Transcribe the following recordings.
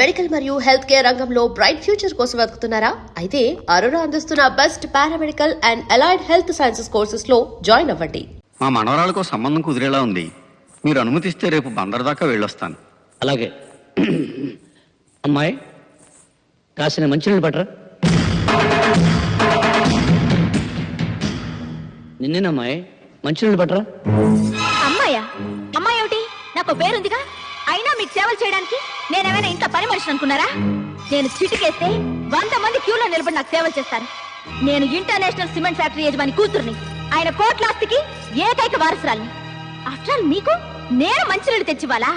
Medical మరియు health care రంగంలో bright future కోసం వెతుకుతున్నారా? అయితే అరోరా అందిస్తున్న best paramedical and allied health sciences courses లో జాయిన్ అవ్వండి. మా మనవరాలకు సంబంధం కుదిరేలా ఉంది. మీరు అనుమతిస్తే రేపు బందర్ దాకా వెళ్ళొస్తాను. అలాగే. అమ్మాయి కాసిన మంచినీళ్ళు పట్టరా. నిన్నేనమ్మాయి మంచినీళ్ళు పట్టరా. అమ్మాయా? అమ్మాయి ఏమిటి? నాకు పేరుందిగా. అయినా మీకు సేవలు చేయడానికి నేనేమైనా ఇంట్లో పని మనిషిని అనుకున్నారా? నేను చిటికేస్తే 100 మంది క్యూలో నిలబడి నాకు సేవలు చేస్తాను. నేను ఇంటర్నేషనల్ సిమెంట్ ఫ్యాక్టరీ యజమాని కూతుర్ని. ఆయన కోట్లాస్తికి ఏకైక వారసురాల్ని. ఆఫ్టర్ ఆల్ మీకు నేను మంచినీళ్ళు తెచ్చివ్వాలా?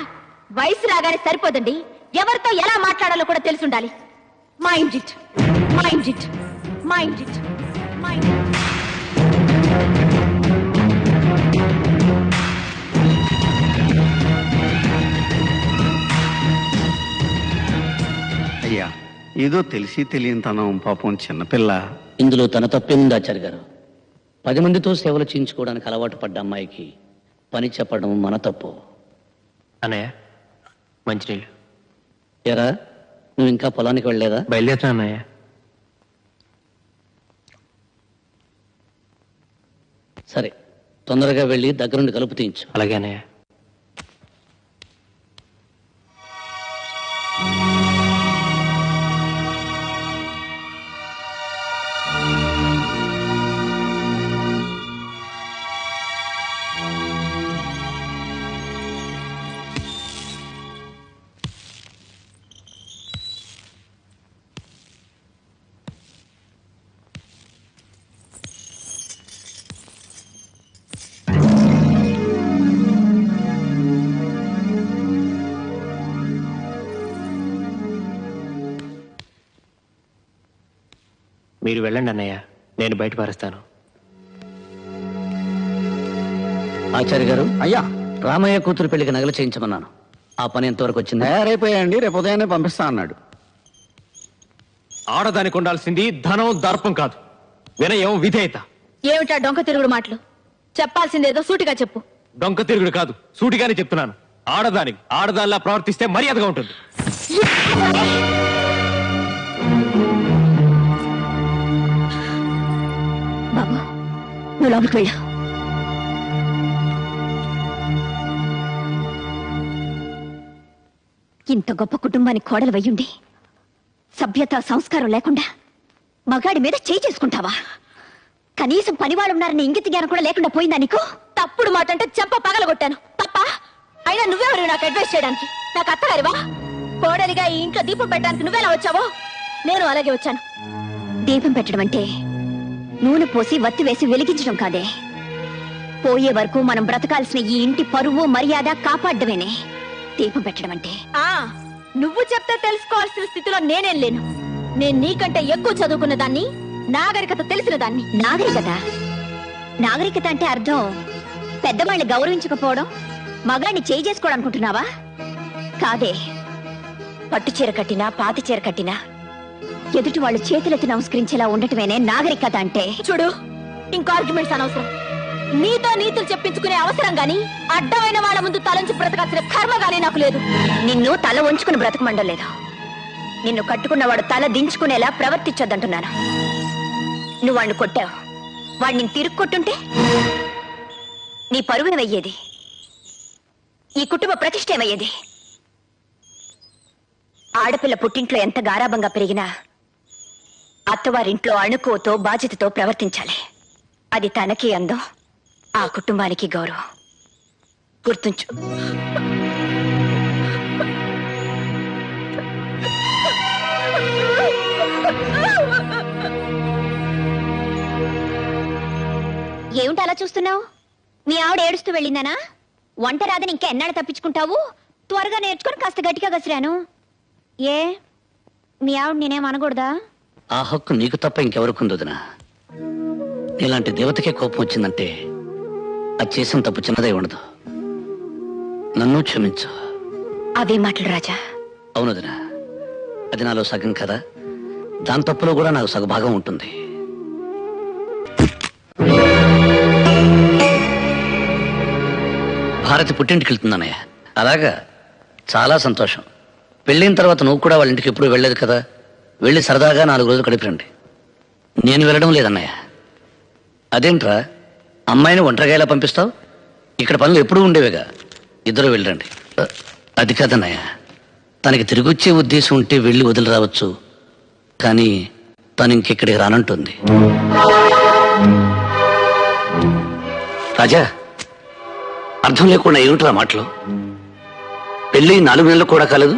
వయసు రాగానే సరిపోదండి, ఎవరితో ఎలా మాట్లాడాలో కూడా తెలిసి ఉండాలి. Mind it, mind it, mind it, mind it. అయ్యా, ఏదో తెలిసి తెలియనితనం, పాపం చిన్నపిల్ల. ఇందులో తన తప్పేముంది ఆచార్య గారు? 10 మందితో సేవలు చేయించుకోవడానికి అలవాటు పడ్డ అమ్మాయికి పని చెప్పడం మన తప్పు. అన్నయ్య మంచినీళ్ళు. ఎరా, నువ్వు ఇంకా పొలానికి వెళ్ళలేదా? బయలుదేరుతున్నా అన్నయ్య. సరే, తొందరగా వెళ్ళి దగ్గరుండి కలుపు తీయించు. అలాగే అన్నయ్య. మీరు వెళ్ళండి అన్నయ్య, నేను బయట పారేస్తాను. ఆచార్య గారు, అయ్యా, రామయ్య కూతురు పెళ్లికి నగలు చేయించమన్నాను. ఆ పని ఎంతవరకు వచ్చింది? తయారైపోయాయండి, రేపు ఉదయాన్నే పంపిస్తా అన్నాడు. ఆడదానికి ఉండాల్సింది ధనం, దర్పం కాదు, వినయం, విధేయత. ఏమిటా డొంక తిరుగుడు మాటలు? చెప్పాల్సిందేదో సూటిగా చెప్పు. డొంక తిరుగుడు కాదు, సూటిగానే చెప్తున్నాను. ఆడదానిలా ప్రవర్తిస్తే మర్యాదగా ఉంటుంది. బాబు, నువ్వు లోపలికి వెళ్ళు. ఇంత గొప్ప కుటుంబానికి కోడలు వయ్యుండి సభ్యత, సంస్కారం లేకుండా మగాడి మీద చేయి చేసుకుంటావా? కనీసం పనివాళ్ళున్నారని ఇంగిత జ్ఞానం కూడా లేకుండా పోయిందా నీకు? తప్పుడు మాట అంటే చెంప పగలగొట్టాను. తప్ప? అయినా నువ్వెవరు నాకు అడ్వైస్ చేయడానికి? నాకు అత్తగారివా? కోడలిగా ఈ ఇంట్లో దీపం పెట్టడానికి నువ్వెలా వచ్చావో నేను అలాగే వచ్చాను. దీపం పెట్టడం అంటే నూనె పోసి వత్తి వేసి వెలిగించడం కాదే. పోయే వరకు మనం బ్రతకాల్సిన ఈ ఇంటి పరువు, మర్యాద కాపాడమేనే దీపం పెట్టడం అంటే. నువ్వు చెప్తే తెలుసుకోవాల్సిన స్థితిలో నేనేం లేను. నేను నీకంటే ఎక్కువ చదువుకున్న దాన్ని, నాగరికత తెలిసిన దాన్ని. నాగరికత అంటే అర్థం పెద్దవాళ్ళని గౌరవించకపోవడం, మగాడిని చేయి చేసుకోవడం అనుకుంటున్నావా? కాదే. పట్టు చీర కట్టినా, పాతి చీర కట్టినా ఎదుటి వాళ్ళు చేతులెత్తి నమస్కరించేలా ఉండటమేనే నాగరికత అంటే. చూడు, ఇంకో ఆర్గ్యుమెంట్స్ అనవసరం. నీతో నీతులు చెప్పించుకునే అవసరం గాని, అడ్డమైన వాళ్ళ ముందు తలంచి బ్రతకాల్సిన కర్మ గానీ నాకు లేదు. నిన్ను తల వంచుకుని బ్రతకమండలేదు. నిన్ను కట్టుకున్నవాడు తల దించుకునేలా ప్రవర్తించొద్దంటున్నాను. నువ్వు వాడిని కొట్టావు, వాడిని తిరుగు కొట్టుంటే నీ పరువేమయ్యేది? ఈ కుటుంబ ప్రతిష్ట ఏమయ్యేది? ఆడపిల్ల పుట్టింట్లో ఎంత గారాబంగా పెరిగినా అత్తవారింట్లో అణుకువతో, బాధ్యతతో ప్రవర్తించాలి. అది తనకి అందం, ఆ కుటుంబానికి గౌరవం. గుర్తుంచు. ఏమిటి అలా చూస్తున్నావు? మీ ఆవిడ ఏడుస్తూ వెళ్ళిందనా? వంట రాదని ఇంకా ఎన్నాళ్ళు తప్పించుకుంటావు? త్వరగా నేర్చుకొని కాస్త గట్టిగా గసిరాను. ఏ, మీ ఆవిడ నేనేం అనకూడదా? ఆ హక్కు నీకు తప్ప ఇంకెవరికి ఉందోదినా? ఇలాంటి దేవతకే కోపం వచ్చిందంటే అది చేసిన తప్పు చిన్నదే ఉండదు. నన్ను క్షమించు. అవే మాటలు రాజా. అవునదినా, అది నాలో సగం కదా. దాని తప్పులో కూడా నాకు సగభాగం ఉంటుంది. భారతి పుట్టింటికి వెళ్తుందన్నయ్య. అలాగా, చాలా సంతోషం. పెళ్ళైన తర్వాత నువ్వు కూడా వాళ్ళ ఇంటికి ఎప్పుడు వెళ్ళలేదు కదా, వెళ్ళి సరదాగా 4 రోజులు గడిపిరండి. నేను వెళ్ళడం లేదన్నయ్య. అదేంట్రా అమ్మాయిని ఒంటరిగా ఎలా పంపిస్తావు? ఇక్కడ పనులు ఎప్పుడూ ఉండేవిగా, ఇద్దరు వెళ్ళండి. అది కాదన్నయ్య, తనకి తిరిగి వచ్చే ఉద్దేశం ఉంటే వెళ్ళి వదిలి రావచ్చు, కానీ తను ఇంకెక్కడికి రానంటుంది. రాజా, అర్థం లేకుండా ఏమిట్రా మాటలు? పెళ్ళి 4 నెలలు కూడా కాలేదు,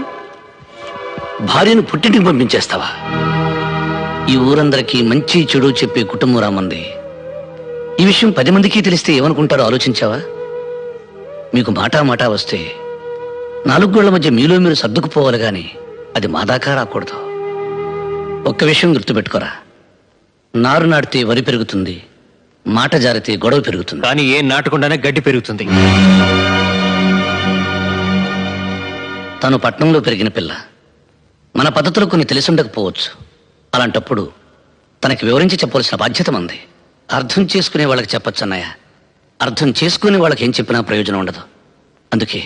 భార్యను పుట్టింటికి పంపించేస్తావా? ఈ ఊరందరికీ మంచి చెడు చెప్పే కుటుంబం రామంది. ఈ విషయం 10 మందికి తెలిస్తే ఏమనుకుంటారో ఆలోచించావా? మీకు మాటా వస్తే 4 గోళ్ల మధ్య మీలో మీరు సర్దుకుపోవాలి గాని అది మా దాకా రాకూడదు. ఒక్క విషయం గుర్తుపెట్టుకోరా, నారు నాటితే వరి పెరుగుతుంది, మాట జారితే గొడవ పెరుగుతుంది. కానీ ఏం నాటకుండానే గడ్డి పెరుగుతుంది. తను పట్నంలో పెరిగిన పిల్ల, మన పద్ధతులు కొన్ని తెలిసుండకపోవచ్చు. అలాంటప్పుడు తనకి వివరించి చెప్పవలసిన బాధ్యత మంది. అర్థం చేసుకునే వాళ్ళకి చెప్పొచ్చు అన్నయ్య, అర్థం చేసుకునే వాళ్ళకి ఏం చెప్పినా ప్రయోజనం ఉండదు. అందుకే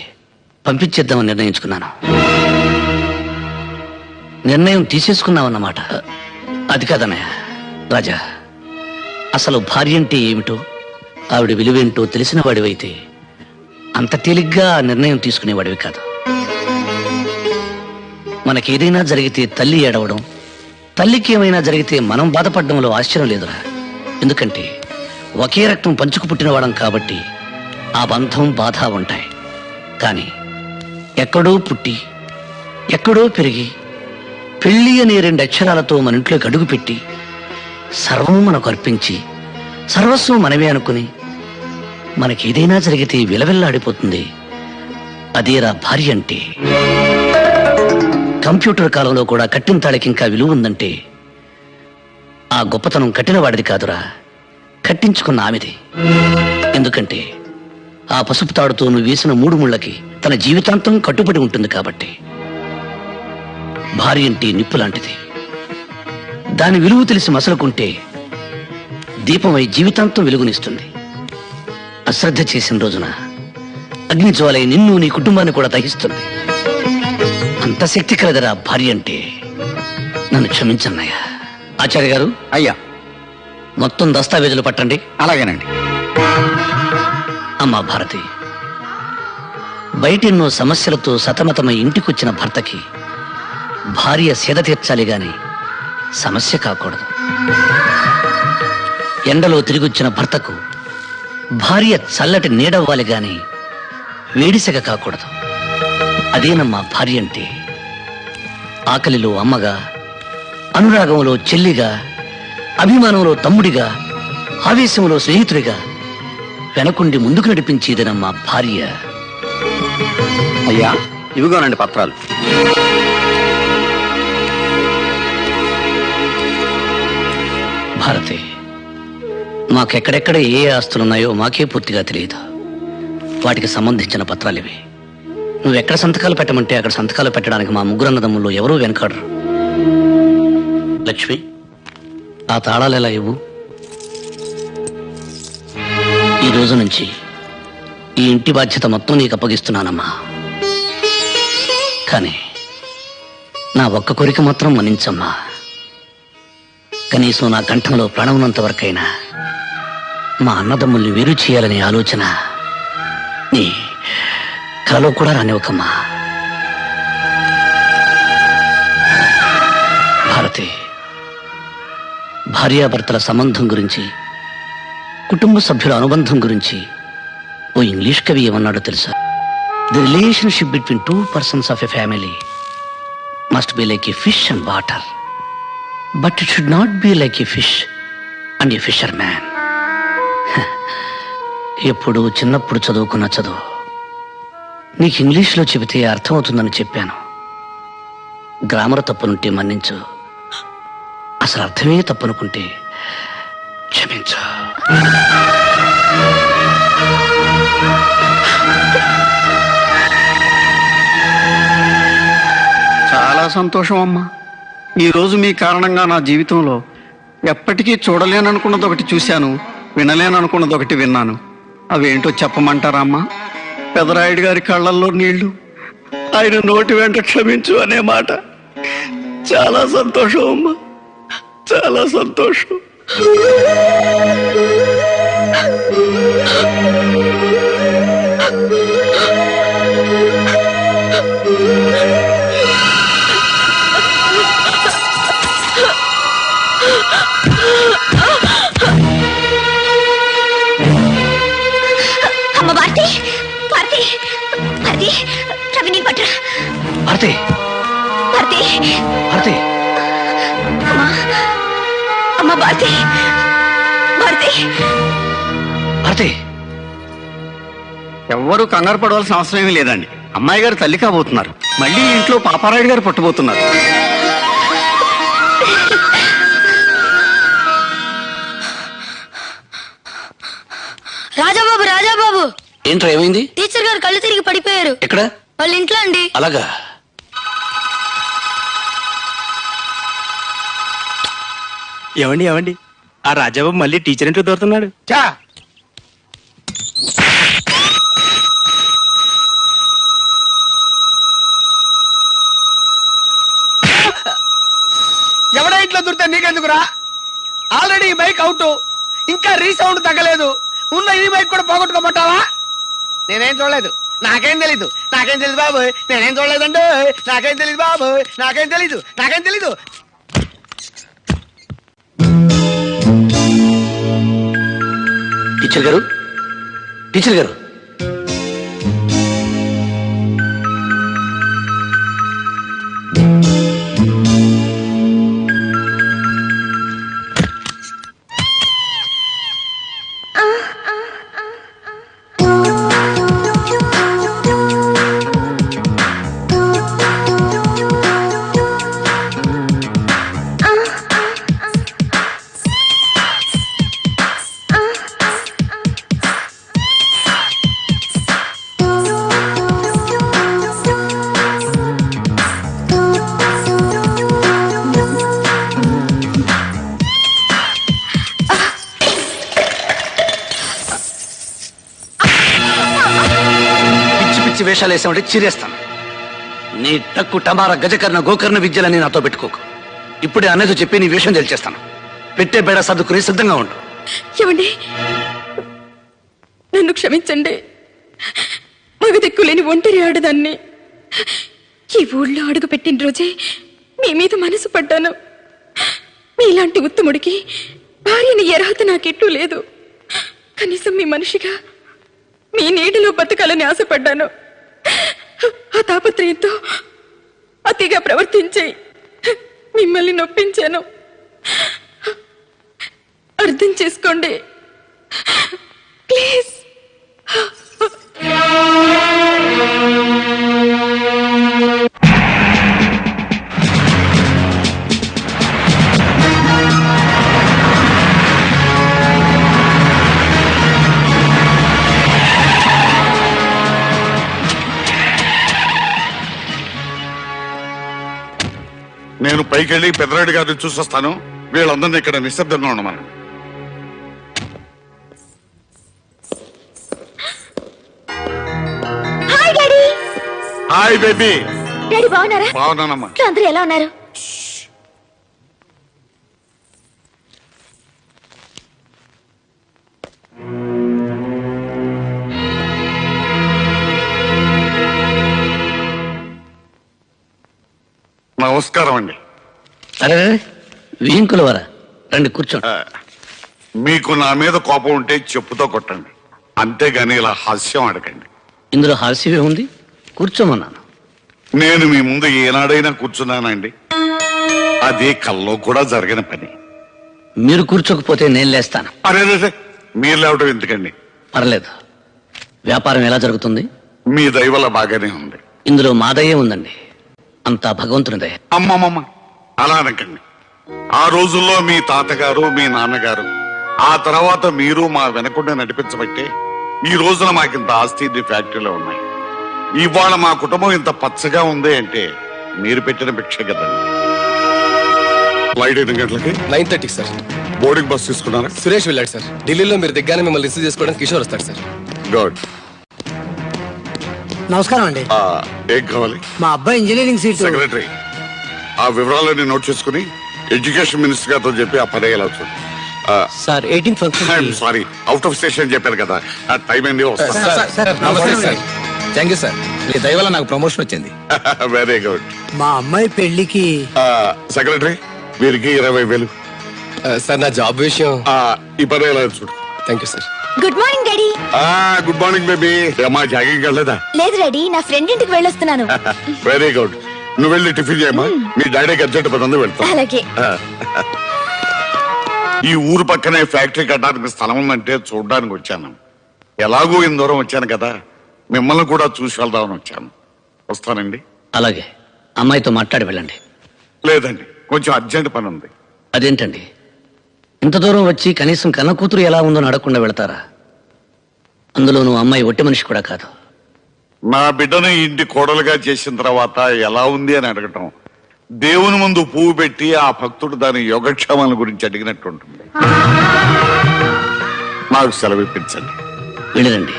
పంపించేద్దామని నిర్ణయించుకున్నాను. నిర్ణయం తీసేసుకున్నావన్నమాట. అది కాదన్నయ్య. రాజా, అసలు భార్య అంటే ఏమిటో, ఆవిడ విలువేంటో తెలిసిన వాడివైతే అంత తేలిగ్గా ఆ నిర్ణయం తీసుకునేవాడివి కాదు. మనకేదైనా జరిగితే తల్లి ఏడవడం, తల్లికి ఏమైనా జరిగితే మనం బాధపడడంలో ఆశ్చర్యం లేదురా. ఎందుకంటే ఒకే రక్తం పంచుకు పుట్టినవాడం కాబట్టి ఆ బంధం బాధ ఉంటాయి. కానీ ఎక్కడో పుట్టి ఎక్కడో పెరిగి పెళ్లి అనే 2 అక్షరాలతో మన ఇంట్లోకి అడుగుపెట్టి సర్వం మనకు అర్పించి సర్వస్వం మనమే అనుకుని మనకేదైనా జరిగితే విలవిల్లాడిపోతుంది. అదేరా భార్య అంటే. కంప్యూటర్ కాలంలో కూడా కట్టిన తాళికి ఇంకా విలువ ఉందంటే ఆ గొప్పతనం కట్టిన వాడిది కాదురా, కట్టించుకున్న ఆమెది. ఎందుకంటే ఆ పసుపు తాడుతో నువ్వు వేసిన 3 ముళ్ళకి తన జీవితాంతం కట్టుబడి ఉంటుంది కాబట్టి. భార్య అంటే నిప్పు లాంటిది. దాని విలువ తెలిసి మసలుకుంటే దీపమై జీవితాంతం వెలుగునిస్తుంది. అశ్రద్ధ చేసిన రోజున అగ్ని జ్వాలై నిన్ను నీ కుటుంబాన్ని కూడా దహిస్తుంది. అంత శక్తి కలదరా భార్య అంటే. నన్ను క్షమించన్నయ్యా. ఆచార్య గారు, అయ్యా, మొత్తం దస్తావేజులు పట్టండి. అలాగేనండి. అమ్మా భారతి, బయట ఎన్నో సమస్యలతో సతమతమై ఇంటికొచ్చిన భర్తకి భార్య సేద తీర్చాలి గాని సమస్య కాకూడదు. ఎండలో తిరిగొచ్చిన భర్తకు భార్య చల్లటి నీడవ్వాలి గాని వేడిసెగ కాకూడదు. అదేనమ్మా భార్య అంటే. ఆకలిలో అమ్మగా, అనురాగంలో చెల్లిగా, అభిమానంలో తమ్ముడిగా, ఆవేశంలో స్నేహితుడిగా వెనకుండి ముందుకు నడిపించేదనమ్మా భార్య. అయ్యా, ఇవిగోనండి పత్రాలు. భారతి, మాకెక్కడెక్కడ ఏ ఆస్తులున్నాయో మాకే పూర్తిగా తెలియదు. వాటికి సంబంధించిన పత్రాలు ఇవి. నువ్వెక్కడ సంతకాలు పెట్టమంటే అక్కడ సంతకాలు పెట్టడానికి మా 3 అన్నదమ్ముల్లో ఎవరూ వెనకాడరు. లక్ష్మి, ఆ తాళాలు ఎలా ఇవ్వు. ఈ రోజు నుంచి ఈ ఇంటి బాధ్యత మొత్తం నీకు అప్పగిస్తున్నానమ్మా. కానీ నా ఒక్క కోరిక మాత్రం మన్నించమ్మా. కనీసం నా కంఠంలో ప్రాణం ఉన్నంత వరకైనా మా అన్నదమ్ముల్ని వేరు చేయాలనే ఆలోచన నీ కలలో కూడా రానివ్వకమ్మా. భారతి, భార్యాభర్తల సంబంధం గురించి, కుటుంబ సభ్యుల అనుబంధం గురించి ఓ ఇంగ్లీష్ కవి ఏమన్నాడో తెలుసా? The relationship between 2 persons of a family must be like a fish and water, but it should not be like a fish and a fisherman. ఎప్పుడు చిన్నప్పుడు చదువుకున్న చదువు నీకు ఇంగ్లీష్లో చెబితే అర్థమవుతుందని చెప్పాను. గ్రామర్ తప్పునుంటే మన్నించు, అసలు అర్థమే తప్పనుకుంటే క్షమించు. చాలా సంతోషం అమ్మా. ఈరోజు మీ కారణంగా నా జీవితంలో ఎప్పటికీ చూడలేననుకున్నది ఒకటి చూశాను, వినలేననుకున్నది ఒకటి విన్నాను. అవేంటో చెప్పమంటారా అమ్మా? పెదరాయుడు గారి కళ్ళల్లో నీళ్లు, ఆయన నోటి వెంట క్షమించు అనే మాట చాలా సంతోషం అమ్మా, చాలా సంతోషం. అమ్మ భారతి, భారతి, భారతి, రవి నీ పట్టు. భారతి, భారతి, భారతి, అమ్మా, అమ్మ భారతి, భారతి. భారతి. ఎవ్వరూ కంగారు పడవలసిన అవసరం ఏమీ లేదండి. అమ్మాయి గారు తల్లి కాబోతున్నారు. మళ్ళీ ఇంట్లో పాపారాయుడు గారు పుట్టబోతున్నారు. రాజాబాబు, రాజాబాబు, ఏంట్రా ఏమైంది? టీచర్ గారు కళ్ళు తిరిగి పడిపోయారు. ఎక్కడ? వాళ్ళ ఇంట్లో అండి. అలాగా? ఏమండి ఆ రాజాబాబు మళ్ళీ టీచర్ ఇంట్లో దొరుకుతున్నాడు. చా ఎవడో ఇంట్లో దొరికితే నీకెందుకురా? ఆల్రెడీ ఈ బైక్ అవుట్, ఇంకా రీసౌండ్ తగ్గలేదు. ఉన్న ఈ బైక్ కూడా పోగొట్టుకోమంటావా? నేనేం చూడలేదు, నాకేం తెలీదు, నాకేం తెలీదు బాబు, నేనేం చూడలేదండి, నాకేం తెలీదు బాబు, నాకేం తెలీదు, నాకేం తెలీదు. టీచర్ గారు, టీచర్ గారు, వేషాలు వేసామంటే చీరేస్తాను. నీ టక్కు టమారా గజకర్ణ గోకర్ణ విద్యలని నాతో పెట్టుకోకు. ఇప్పుడే అన్నది చెప్పి నీ వేషం తెలిచేస్తాను. పెట్టే బేడ సర్దుకుని సిద్ధంగా ఉండు. ఏమండి, నన్ను క్షమించండి. మగ దిక్కులేని ఒంటరి ఆడదాన్ని. ఈ ఊళ్ళో అడుగు పెట్టిన రోజే మీ మీద మనసు పడ్డాను. మీలాంటి ఉత్తముడికి భార్యని ఎరహత నాకెట్లూ లేదు. కనీసం మీ మనిషిగా మీ నీడలో బతకాలని ఆశపడ్డాను. ఆ తాపత్రయంతో అతిగా ప్రవర్తించి మిమ్మల్ని నొప్పించాను. అర్థం చేసుకోండి ప్లీజ్. నేను పైకెళ్ళి పెద్దరెడ్డి గారిని చూసొస్తాను. వీళ్ళందరినీ ఇక్కడ నిశ్శబ్దంగా ఉండమని. Hi daddy. Hi baby. Daddy బాగున్నారా? బాగున్నానమ్మా. అందరూ ఎలా ఉన్నారు? నమస్కారం అండి. అరే వీంకుల వరా, రండి కూర్చోండి. మీకు నా మీద కోపం ఉంటే చెప్పుతో కొట్టండి, అంతేగాని ఇలా హాస్యం అడగండి. ఇందులో హాస్యమే ఉంది, కూర్చోమన్నాను. నేను మీ ముందు ఏనాడైనా కూర్చున్నానండి? అది కల్లో కూడా జరగని పని. మీరు కూర్చోకపోతే నేను లేస్తాను. అరే మీరు లేవటం ఎందుకండి? పర్లేదు. వ్యాపారం ఎలా జరుగుతుంది? మీ దయ వల్ల బాగానే ఉంది. ఇందులో మాదయ్యే ఉందండి, అంతా భగవంతుని దయ. అమ్మమ్మమ్మ అలా అనకండి. ఆ రోజుల్లో మీ తాతగారు, మీ నాన్నగారు, ఆ తర్వాత మీరు మా వెనకుండా నడిపించబట్టే ఈ రోజున మాకింత ఆస్తి ఫ్యాక్టరీలో ఉన్నాయి. ఇవాళ మా కుటుంబం ఇంత పచ్చగా ఉంది అంటే మీరు పెట్టిన భిక్ష కదండి. ఫ్లైట్ 8 గంటలకి 9:30 సార్. బోర్డింగ్ బస్ తీసుకున్నారా? సురేష్ వెళ్ళాడు సార్. ఢిల్లీలో మీరు దిగ్గానే మిమ్మల్ని రిసీవ్ చేసుకోవడానికి కిషోర్ వస్తాడు సార్. గుడ్. నమస్కారం అండి. ఏం కావాలి? మా అబ్బాయి ఇంజనీరింగ్ సీట్. సెక్రటరీ, ఆ వివరాలన్నీ నోట్ చేసుకుని ఎడ్యుకేషన్ మినిస్టర్ గారితో చెప్పి ఆ పని అయ్యేలా చూడండి. Sir 18 function. Sorry, out of station చెప్పారు కదా, ఆ టైం ఏంది వస్తాను. థ్యాంక్ యూ సార్, మీ దయ వల్ల నాకు ప్రమోషన్ వచ్చింది. Very good. మా అమ్మాయి పెళ్లికి సెక్రటరీ, వీరికి 20,000. సార్ నా జాబ్ విషయం. ఈ పని అయ్యేలా చూడు. Thank you sir. Good morning daddy. Good morning baby. అమ్మా జాగింగ్ వెళ్ళలేదా? లేదు డాడీ, నా ఫ్రెండ్ ఇంటికి వెళ్ళొస్తున్నాను. Very good. నువ్వు వెళ్ళి టిఫిన్ చేయమ్మా, మీ డాడీకి అర్జెంట్ పని ఉంది, వెళ్తా. అలాగే. ఈ ఊరు పక్కనే ఫ్యాక్టరీ కట్టడానికి స్థలం ఉందంటే చూడడానికి వచ్చాను. ఎలాగో ఇంత దూరం వచ్చాను కదా, మిమ్మల్ని కూడా చూసి వెళ్దామని వచ్చాను. వస్తానండి. అలాగే, అమ్మాయితో మాట్లాడి వెళ్ళండి. లేదండి, కొంచెం అర్జెంట్ పని ఉంది. అదేంటండి, ఇంత దూరం వచ్చి కనీసం కన్న కూతురు ఎలా ఉందో అడగకుండా వెళతారా? అందులో నువ్వు అమ్మాయి ఒట్టి మనిషి కూడా కాదు. నా బిడ్డను ఇంటి కోడలుగా చేసిన తర్వాత ఎలా ఉంది అని అడగటం, దేవుని ముందు పువ్వు పెట్టి ఆ భక్తుడు దాని యోగక్షేమాల గురించి అడిగినట్టు ఉంటుంది. నాకు సెలవు ఇప్పించండి. వెళ్ళరండి.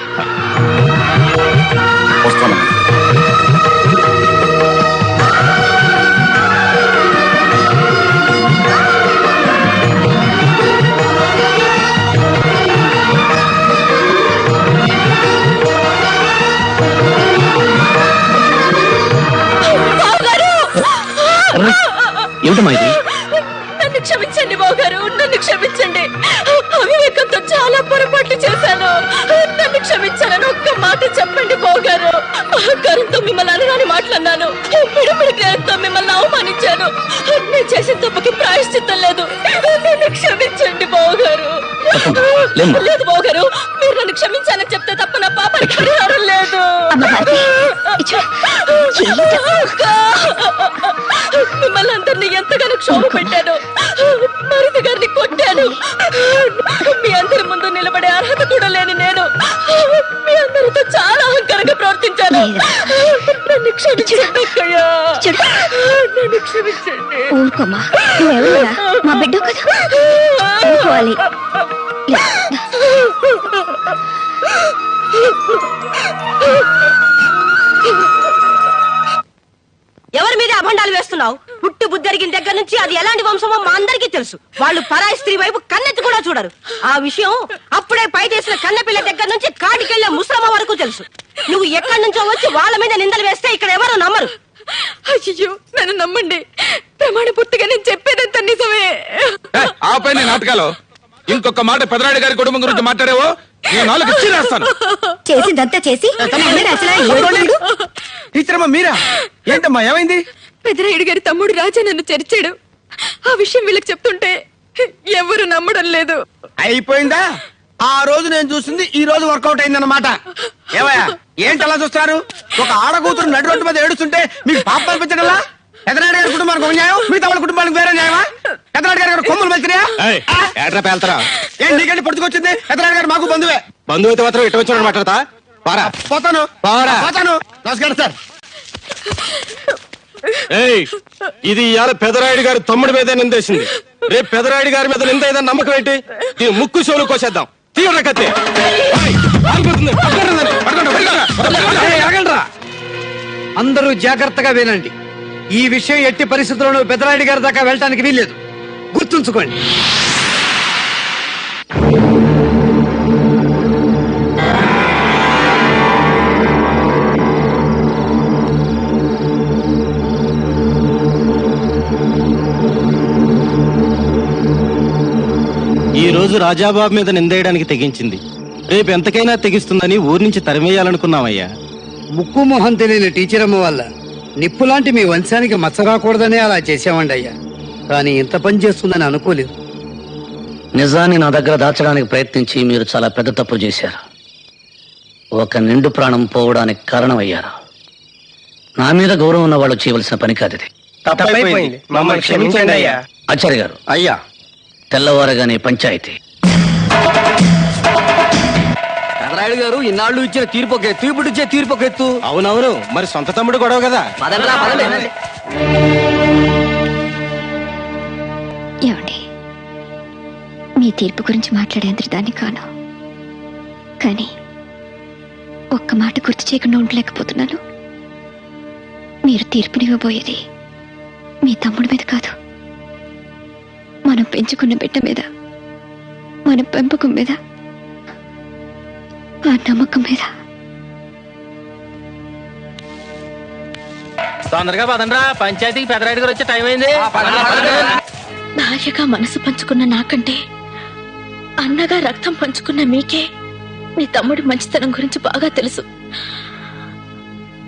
వస్తాను. ఏమిటమ్మా ఇది? నన్ను క్షమించండి బావగారు, నన్ను క్షమించండి. అవివేకంతో చాలా పొరపాట్లు చేశాను. నన్ను క్షమించాలని ఒక్క మాట చెప్పండి బావగారు. అహంకారంతో మిమ్మల్ని అనరాని మాట్లాడినాను. పిడిపిడి జ్ఞానంతో మిమ్మల్ని అవమానించాను. నేను చేసిన తప్పుకి ప్రాయశ్చిత్తం లేదు. నన్ను క్షమించండి బావగారు. లేదు బావగారు, మీరు నన్ను క్షమించాలని చెప్తే తప్ప నా పాపానికి పరిహారం లేదు. మిమ్మల్ని అందరినీ ఎంతగానో క్షోభ పెట్టాను. మరిది గారిని కొట్టాను. మీ అందరి ముందు నిలబడే అర్హత కూడా లేని నేను మీ అందరితో చాలా అహంకారంగా ప్రవర్తించాను. నన్ను క్షమించండి అక్కయ్య, నన్ను క్షమించండి. ఊరుకోమా, నువ్వెవరురా? మా బిడ్డ కదా, ఊరుకోవాలి. ఎవరి మీద అభండాలు వేస్తున్నావు? పుట్టి బుద్ధరిగిన దగ్గర నుంచి అది ఎలాంటి వంశమో మా అందరికీ తెలుసు. వాళ్ళు పరాయి స్త్రీ వైపు కన్నెత్తి కూడా చూడరు. ఆ విషయం అప్పుడే పై చేసిన కన్నెపిల్ల దగ్గర నుంచి కాటికెళ్లే ముసలమ్మ వరకు తెలుసు. నువ్వు ఎక్కడి నుంచో వచ్చి వాళ్ళ మీద నిందలు వేస్తే ఇక్కడ ఎవరు నమ్మరు. అయ్యో, నన్ను నమ్మండి. ప్రమాణ పూర్తిగా నేను చెప్పేదంతా నిజమే. ఆపై నాటకాలు ఇంకొక మాట పెదరాడి గారి కుటుంబం గురించి మాట్లాడేవో నాలుగు ఇచ్చిరేస్తాను. చేసిందంతా చేసి టీచర్ అమ్మా మీరా? ఏంటమ్మా ఏమైంది? పెదరాయుడు గారి తమ్ముడు రాజా నన్ను చేర్చాడు. ఆ విషయం వీళ్ళకి చెప్తుంటే ఎవరు నమ్మడం లేదు. అయిపోయిందా? ఆ రోజు నేను చూసింది ఈ రోజు వర్కౌట్ అయిందన్నమాట. ఏమయ్యా, ఏంటి అలా చూస్తారు? ఒక ఆడకూతురు నడి రోడ్డు మీద ఏడుస్తుంటే మీకు పాపం అనిపించగలరా? పెదనాయుడు గారి కుటుంబానికి ఒక న్యాయం, మిగతా వాళ్ళ కుటుంబానికి వేరే న్యాయమా? పెదనాయుడు గారి కొమ్ములు వెళ్తున్నాయా? ఏం నీకంటే పట్టుకొచ్చింది? పెదనాయుడు గారు మాకు బంధువే. బంధువు అయితే మాత్రం ఇటు వచ్చాడు మాట్లాడతా. పోతాను పోతాను. నమస్కారం సార్. ఇది ఇవాళ పెదరాయుడు గారి తమ్ముడి మీద నిందేసింది. రేపు పెదరాయుడు గారి మీద నింద ఏదైనా నమ్మకం ఏంటి? దీని ముక్కు చెవులు కోసేద్దాం. తీవ్ర కత్తి. అందరూ జాగ్రత్తగా వినండి. ఈ విషయం ఎట్టి పరిస్థితుల్లోనూ పెదరాయుడు గారి దాకా వెళ్ళటానికి వీల్లేదు, గుర్తుంచుకోండి. ఈ రోజు రాజాబాబు మీద నిందేయడానికి తెగించింది. రేపు ఎంతకైనా తెగిస్తుందని ఊరి నుంచి తరిమేయాలనుకున్నామయ్యా. ముక్కు మొహం తెలియని టీచర్ అమ్మ వల్ల నిప్పులాంటి మీ వంశానికి మచ్చ రాకూడదనే అలా చేసామండి అయ్యా. కానీ ఇంత పని చేస్తుందని అనుకోలేదు. నిజాన్ని నా దగ్గర దాచడానికి ప్రయత్నించి మీరు చాలా పెద్ద తప్పు చేశారు. ఒక నిండు ప్రాణం పోవడానికి కారణమయ్యారు. నా మీద గౌరవం ఉన్న వాళ్ళు చేయవలసిన పని కాదు ఇది. తప్పైపోయింది, మమ్మల్ని క్షమించండి అయ్యా. ఆచార్య గారు, అయ్యా తెల్లవారగానే పంచాయతీ. పెదరాయుడు గారు ఇన్నాళ్ళు ఇచ్చిన తీర్పు ఒక ఎత్తు, ఇప్పుడు ఇచ్చే తీర్పు ఒక ఎత్తు. అవునవును, మరి సొంత తమ్ముడు గొడవ కదా. ఏమండి, మీ తీర్పు గురించి మాట్లాడేందుకు దాన్ని కాను, కానీ ఒక్క మాట గుర్తు చేయకుండా ఉండలేకపోతున్నాను. మీరు తీర్పునివ్వబోయేది మీ తమ్ముడి మీద కాదు, మనం పెంచుకున్న బిడ్డ మీద, మన పెంపకం మీద, ఆ నమ్మకం మీద. తొందరగా పదండ్రా, పంచాయతీకి పెదరాయుడు గారు వచ్చే టైం అయింది. భార్యగా మనసు పంచుకున్న నాకంటే అన్నగా రక్తం పంచుకున్న మీకే మీ తమ్ముడి మంచితనం గురించి బాగా తెలుసు.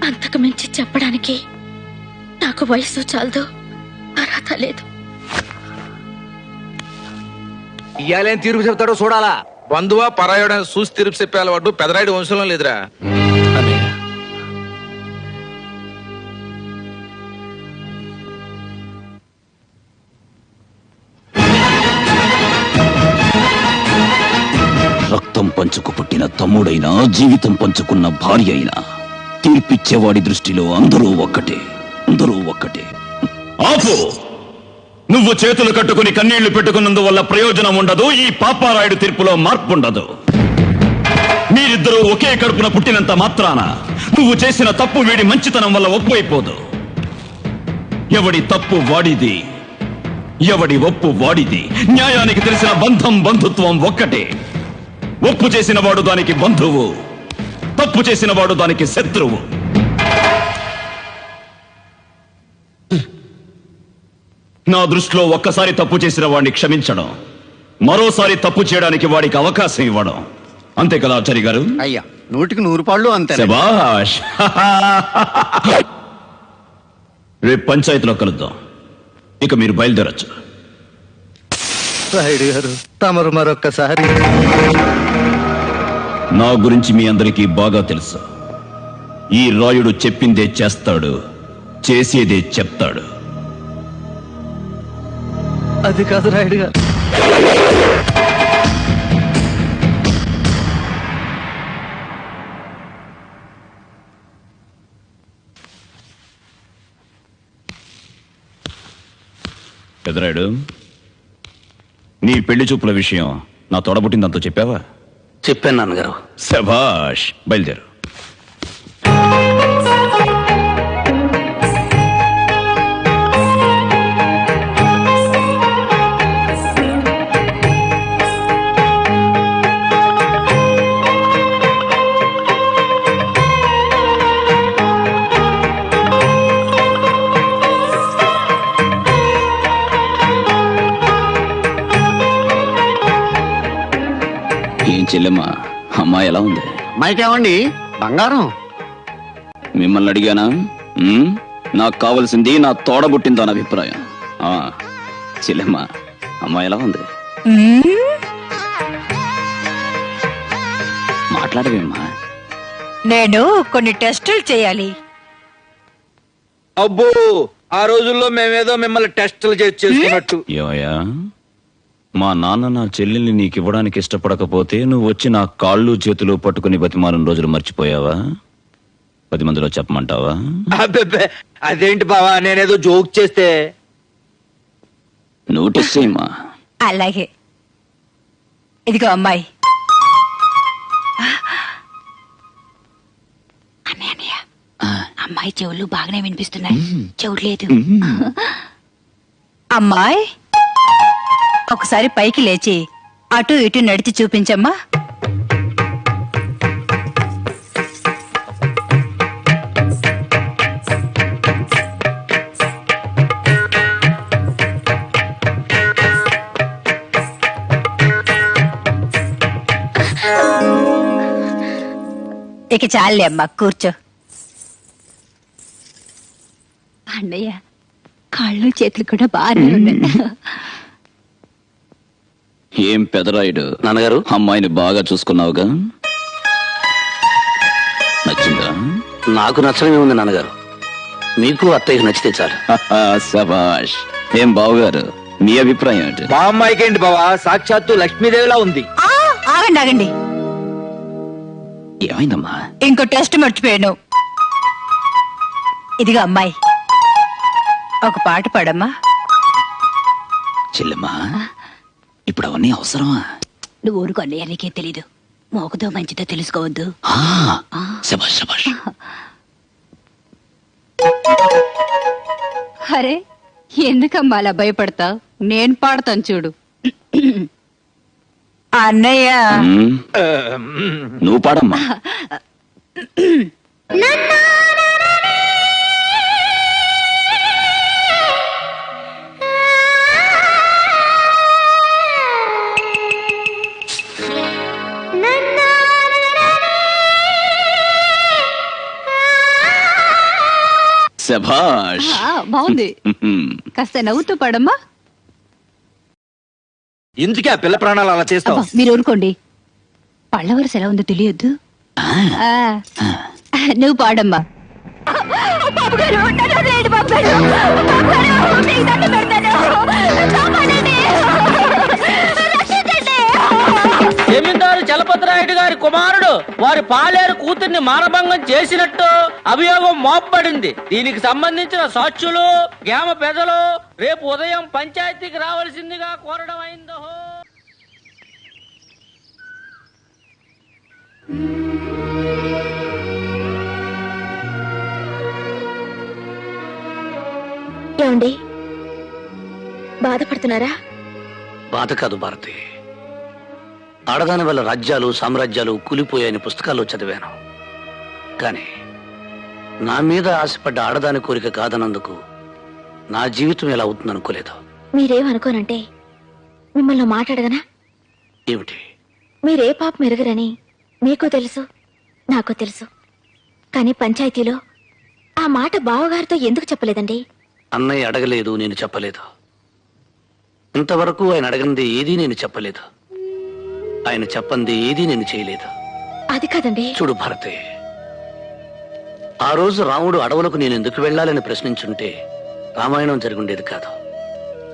అంతకు మించి చెప్పడానికి నాకు వయసు చాలదు, అర్హత లేదు. ఇయ్యాలేం తీర్పు చెప్తాడో చూడాలా. బంధువా పరాయుడని చూసి తిరుపు చెప్పేయాలి. వాడు పెదరాయుడు వంశంలో లేదురా. రక్తం పంచుకు పుట్టిన తమ్ముడైనా, జీవితం పంచుకున్న భార్య అయినా తీర్పిచ్చేవాడి దృష్టిలో అందరూ ఒక్కటే, అందరూ ఒక్కటే. ఆపు! నువ్వు చేతులు కట్టుకుని కన్నీళ్లు పెట్టుకున్నందువల్ల ప్రయోజనం ఉండదు. ఈ పాపారాయుడు తీర్పులో మార్పు ఉండదు. మీరిద్దరూ ఒకే కడుపున పుట్టినంత మాత్రాన నువ్వు చేసిన తప్పు వీడి మంచితనం వల్ల ఒప్పైపోదు. ఎవడి తప్పు వాడిది, ఎవడి ఒప్పు వాడిది. న్యాయానికి తెలిసిన బంధం, బంధుత్వం ఒక్కటే. ఒప్పు చేసిన వాడు దానికి బంధువు, తప్పు చేసిన వాడు దానికి శత్రువు. నా దృష్టిలో ఒక్కసారి తప్పు చేసిన వాడిని క్షమించడం, మరోసారి తప్పు చేయడానికి వాడికి అవకాశం ఇవ్వడం. అంతే కదా ఆచార్య గారు? అయ్యా, 100కి 100 అంతే. శభాష్. రేపు పంచాయతీలో కలుద్దాం. ఇక మీరు బయలుదేరచ్చు. రాయుడు గారు, తమరు మరొక్కసారి. నా గురించి మీ అందరికీ బాగా తెలుసు. ఈ రాయుడు చెప్పిందే చేస్తాడు, చేసేదే చెప్తాడు. అది కాదు రాయుడు గారు. పెదరాయుడు, నీ పెళ్లి చూపుల విషయం నా తోడబుట్టిందంతా చెప్పావా? చెప్పాను నాన్నగారు. శభాష్, బయలుదేరు. ఏం చెల్లెమ్మా, అమ్మాయి ఎలా ఉంది? అమ్మాయికేమండి బంగారం? మిమ్మల్ని అడిగానా? నాకు కావలసింది నా తోడబుట్టిందని అభిప్రాయం. చెల్లెమ్మా, అమ్మాయి ఎలా ఉంది? మాట్లాడవేమ్మా. నేను కొన్ని టెస్టులు చేయాలి. అబ్బో, ఆ రోజుల్లో మేమేదో మిమ్మల్ని టెస్టులు చేసుకున్నట్టు. ఏమయ్యా, మా నాన్న నా చెల్లెల్ని నీకు ఇవ్వడానికి ఇష్టపడకపోతే నువ్వు వచ్చి నా కాళ్ళు చేతులు పట్టుకుని బతిమాలిన రోజులు మర్చిపోయావా? 10 మందిలో చెప్పమంటావా? అబ్బే, అదేంటి బావా, నేనేదో జోక్ చేస్తే. నోటీస్ చేయమ్మా. అలాగే, ఇదిగో అమ్మాయి. అన్నయ్య, అమ్మాయి చెవులు బాగానే వినిపిస్తున్నాయి, చెవులు లేదు. అమ్మాయి, ఒకసారి పైకి లేచి అటు ఇటు నడిచి చూపించమ్మా. ఇక చాలే అమ్మా, కూర్చో. అన్నయ్య, కాళ్ళు చేతులు కూడా బాగానే ఉన్నాయి. ఏం పెదరాయుడు, నాన్నగారు, అమ్మాయిని బాగా చూసుకున్నావుగా? నచ్చిందా? నాకు నచ్చడమే ఉంది నాన్నగారు. మీకు అత్తయ్యకు నచ్చితే చాలు. శభాష్. ఏం బావగారు, మీ అభిప్రాయం ఏంటి? మా అమ్మాయికి ఏంటి బావా, సాక్షాత్తు లక్ష్మీదేవిలా ఉంది. ఆగండి ఆగండి, ఏమైందమ్మా? ఇంకో టెస్ట్ మర్చిపోయాను. ఇదిగా అమ్మాయి, ఒక పాట పాడమ్మా. చెల్లెమ్మా, ఇప్పుడు అవన్నీ అవసరమా? నువ్వు ఊరుకో అన్నయ్య, నీకేం తెలీదు. మోగదో మంచిదో తెలుసుకోవద్దు. శబాష్ శబాష్. అరే ఎందుకమ్మా అలా భయపడతావు? నేను పాడతాను చూడు. అన్నయ్య నువ్వు పాడమ్మా. శభాష్. బాగుంది. కాస్త నవ్వుతూ పాడమ్మా. ఇందుకే ఆ పిల్ల ప్రాణాలు అలా చేస్తావు. అబ్బా, మీరు ఊరుకోండి. పళ్ళ వరుస ఎలా ఉందో తెలియద్దు. నువ్వు పాడమ్మా. జమీందారు చలపతిరాయుడు గారి కుమారుడు వారి పాలేరు కూతుర్ని మానభంగం చేసినట్టు అభియోగం మోపబడింది. దీనికి సంబంధించిన సాక్షులు గ్రామ పెద్దలు రేపు ఉదయం పంచాయతీకి రావాల్సిందిగా కోరడం అయిందో. ఏమండి బాధపడుతున్నారా? బాధ కాదు భారతి. ఆడదాని వల్ల రాజ్యాలు సామ్రాజ్యాలు కూలిపోయాయని పుస్తకాల్లో చదివాను. కానీ నా మీద ఆశపడ్డ ఆడదాని కోరిక కాదన్నందుకు నా జీవితం ఎలా అవుతుందనుకోలేదు. మీరేమనుకోనంటే మిమ్మల్ని మాట్లాడగనా? ఏమిటి? మీరే పాపం ఎరగరని మీకు తెలుసు, నాకు తెలుసు. కానీ పంచాయతీలో ఆ మాట బావగారితో ఎందుకు చెప్పలేదండి? అన్నయ్య అడగలేదు, నేను చెప్పలేదు. ఇంతవరకు ఆయన అడగంది ఏదీ నేను చెప్పలేదు. ఆయన చెప్పంది ఏదీ నేను చేయలేదు. అది కాదండి. చూడు భారతి, ఆ రోజు రాముడు అడవులకు నేను ఎందుకు వెళ్ళాలని ప్రశ్నించుంటే రామాయణం జరుగుండేది కాదు.